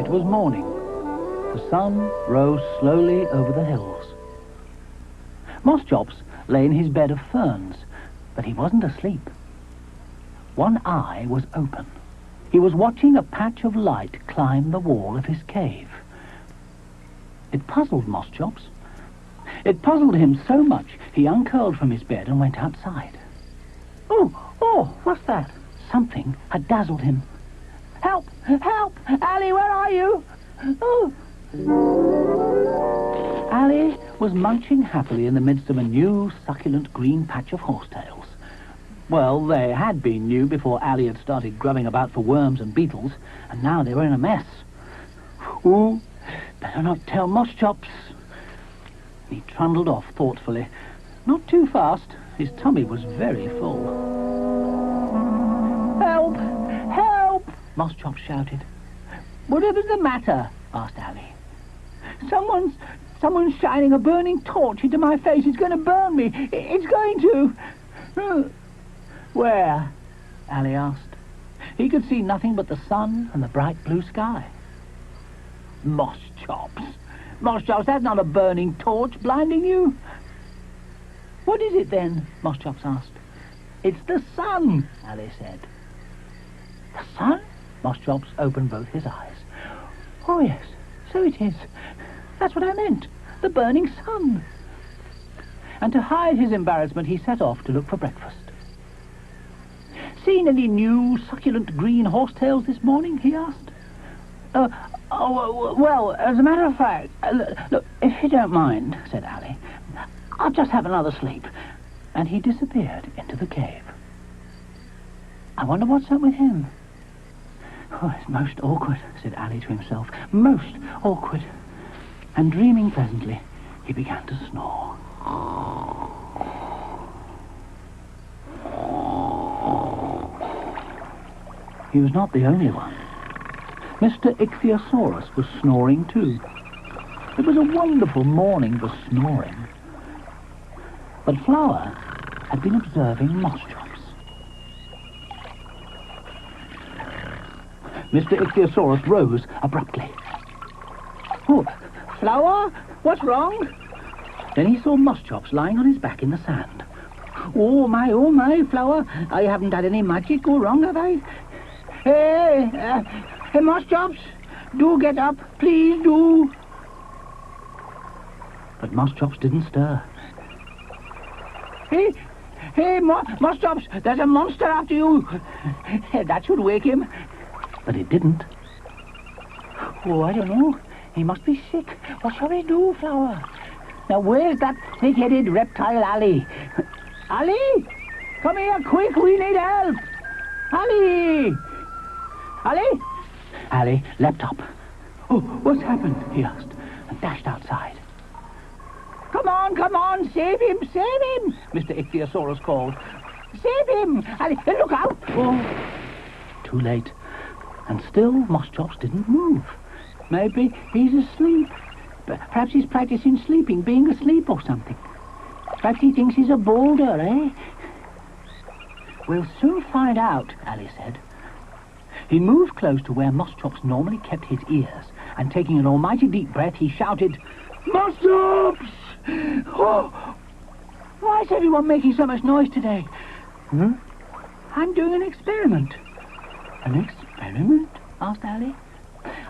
It was morning. The sun rose slowly over the hills. Moschops lay in his bed of ferns, but he wasn't asleep. One eye was open. He was watching a patch of light climb the wall of his cave. It puzzled Moschops. It puzzled him so much he uncurled from his bed and went outside. Oh, what's that? Something had dazzled him. Help! Help! Allie, where are you? Oh! Allie was munching happily in the midst of a new, succulent green patch of horsetails. Well, they had been new before Allie had started grubbing about for worms and beetles, and now they were in a mess. Ooh, better not tell Moschops. He trundled off thoughtfully. Not too fast. His tummy was very full. Help! Help! Moschops shouted. Whatever's the matter? Asked Allie. Someone's shining a burning torch into my face. It's going to burn me. It's going to... Where? Allie asked. He could see nothing but the sun and the bright blue sky. Moschops! Moschops, that's not a burning torch blinding you. What is it then? Moschops asked. It's the sun, Allie said. The sun? Moschops opened both his eyes. Oh, yes, so it is. That's what I meant. The burning sun. And to hide his embarrassment, he set off to look for breakfast. Seen any new, succulent green horsetails this morning? He asked. Well, as a matter of fact, look, if you don't mind, said Allie, I'll just have another sleep. And he disappeared into the cave. I wonder what's up with him. Oh, it's most awkward, said Allie to himself. Most awkward. And dreaming pleasantly, he began to snore. He was not the only one. Mr. Ichthyosaurus was snoring too. It was a wonderful morning for snoring. But Flower had been observing Moschops. Mr. Ichthyosaurus rose abruptly. Oh, Flower, what's wrong? Then he saw Moschops lying on his back in the sand. Oh my, Flower, I haven't had any magic go wrong, have I? Hey, Moschops, do get up, please do. But Moschops didn't stir. Hey, Moschops, there's a monster after you. That should wake him. But it didn't. Oh, I don't know. He must be sick. What shall we do, Flower? Now, where's that thick-headed reptile, Allie? Allie? Come here, quick, we need help. Allie? Allie? Allie leapt up. Oh, what's happened? He asked, and dashed outside. Come on, save him, Mr. Ichthyosaurus called. Save him! Allie, look out! Oh, too late. And still Moschops didn't move. Maybe he's asleep. Perhaps he's practicing sleeping, being asleep or something. Perhaps he thinks he's a boulder, eh? We'll soon find out, Allie said. He moved close to where Moschops normally kept his ears, and taking an almighty deep breath, he shouted, Moschops! Oh, why is everyone making so much noise today? I'm doing an experiment. An experiment? Asked Allie.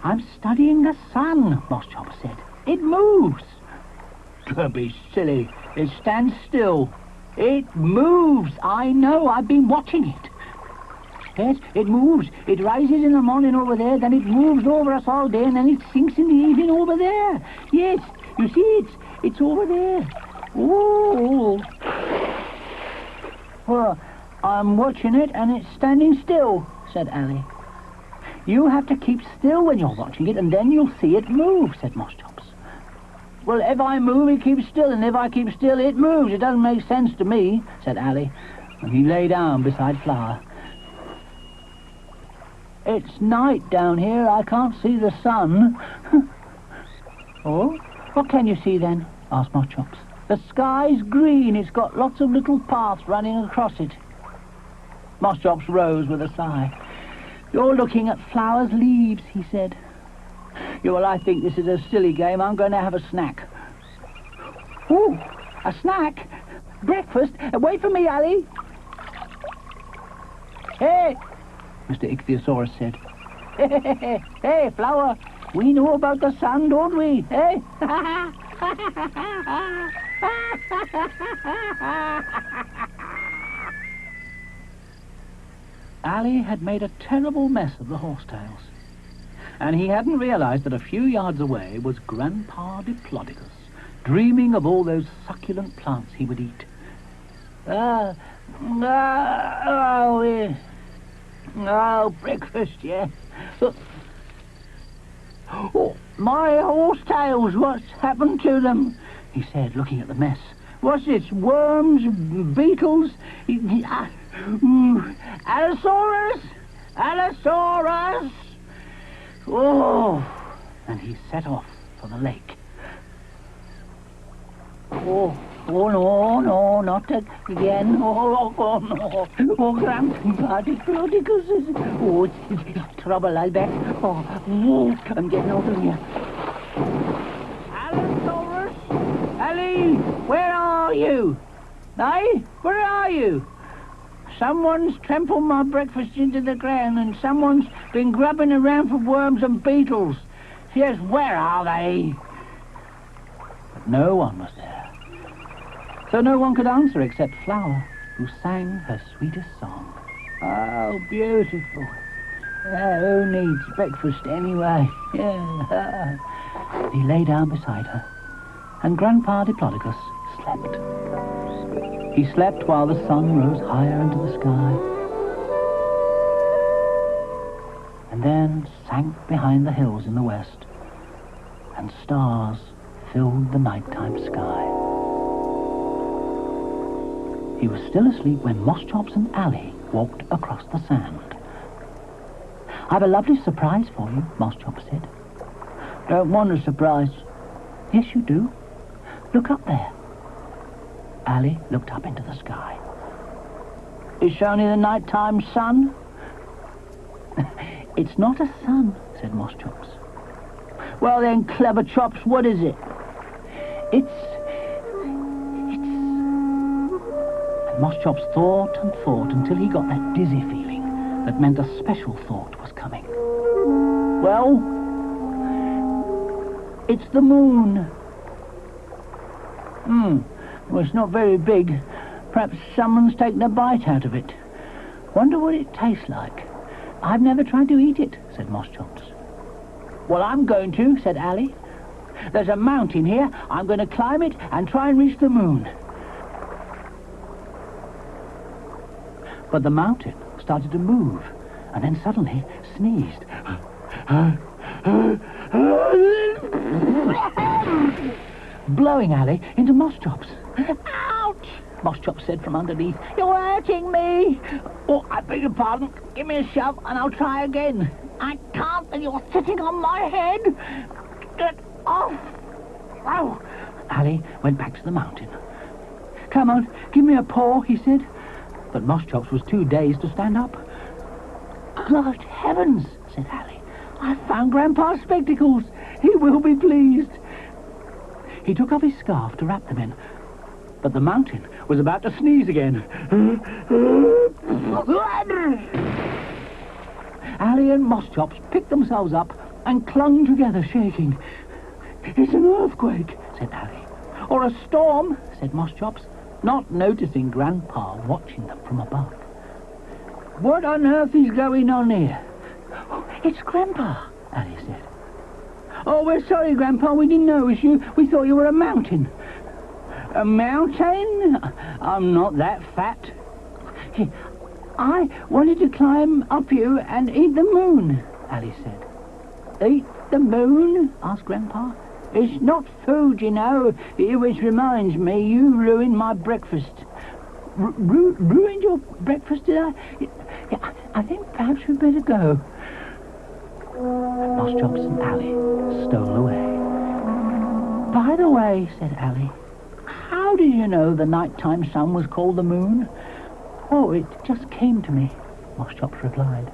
I'm studying the sun, Moschops said. It moves. Don't be silly. It stands still. It moves. I know. I've been watching it. Yes, it moves. It rises in the morning over there, then it moves over us all day, and then it sinks in the evening over there. Yes, you see, it's over there. Oh. Well, I'm watching it, and it's standing still, said Allie. You have to keep still when you're watching it, and then you'll see it move, said Moschops. Well, if I move, it keeps still, and if I keep still, it moves. It doesn't make sense to me, said Allie, and he lay down beside Flower. It's night down here. I can't see the sun. Oh? What can you see, then? Asked Moschops. The sky's green. It's got lots of little paths running across it. Moschops rose with a sigh. You're looking at Flower's leaves, he said. Yeah, well, I think this is a silly game. I'm going to have a snack. Ooh, a snack? Breakfast? Wait for me, Ali. Hey, Mr. Ichthyosaurus said. Hey, Flower, we know about the sun, don't we? Hey? Ali had made a terrible mess of the horsetails, and he hadn't realized that a few yards away was Grandpa Diplodocus, dreaming of all those succulent plants he would eat. Breakfast, yeah. Oh, my horsetails, what's happened to them? He said, looking at the mess. What's this, worms, beetles? Allosaurus! Allosaurus! Oh, and he set off for the lake. Oh, no, not again. Oh, no. Oh, Grandpa Diplodocus is... Oh, it's trouble, I'll bet. Oh, I'm getting out of here. Allosaurus! Ali, where are you? Hey, where are you? Someone's trampled my breakfast into the ground, and someone's been grubbing around for worms and beetles. Yes, where are they? But no one was there. So no one could answer except Flower, who sang her sweetest song. Oh, beautiful. Who needs breakfast anyway? Yeah. He lay down beside her, and Grandpa Diplodocus slept. He slept while the sun rose higher into the sky, and then sank behind the hills in the west, and stars filled the nighttime sky. He was still asleep when Moschops and Ali walked across the sand. "I've a lovely surprise for you," Moschops said. "Don't want a surprise." "Yes, you do. Look up there." Ali looked up into the sky. "It's only the nighttime sun." "It's not a sun," said Moschops. "Well then, clever chops, what is it?" It's... And Moschops thought and thought until he got that dizzy feeling that meant a special thought was coming. "Well, it's the moon." Well, it's not very big. Perhaps someone's taken a bite out of it. Wonder what it tastes like. "I've never tried to eat it," said Moschops. "Well, I'm going to," said Ali. "There's a mountain here. I'm going to climb it and try and reach the moon." But the mountain started to move, and then suddenly sneezed. Blowing Ali into Moschops. "Ouch!" Moschops said from underneath. "You're hurting me." "Oh, I beg your pardon. Give me a shove and I'll try again." "I can't, and you're sitting on my head." "Get off." Oh. Ali went back to the mountain. "Come on, give me a paw," he said. But Moschops was too dazed to stand up. "Good heavens," said Ali. "I've found Grandpa's spectacles. He will be pleased." He took off his scarf to wrap them in, but the mountain was about to sneeze again. Ali and Moschops picked themselves up and clung together, shaking. "It's an earthquake," said Ali. "Or a storm," said Moschops, not noticing Grandpa watching them from above. "What on earth is going on here?" "Oh, it's Grandpa," Ali said. "Oh, we're sorry, Grandpa. We didn't notice you. We thought you were a mountain." "A mountain? I'm not that fat." "I wanted to climb up you and eat the moon," Ali said. "Eat the moon?" asked Grandpa. "It's not food, you know, which reminds me, you ruined my breakfast." Ruined your breakfast, did I? Yeah, I think perhaps we'd better go." Moschops and Ali stole away. "By the way," said Ali, "how did you know the nighttime sun was called the moon?" "Oh, it just came to me," Moschops replied.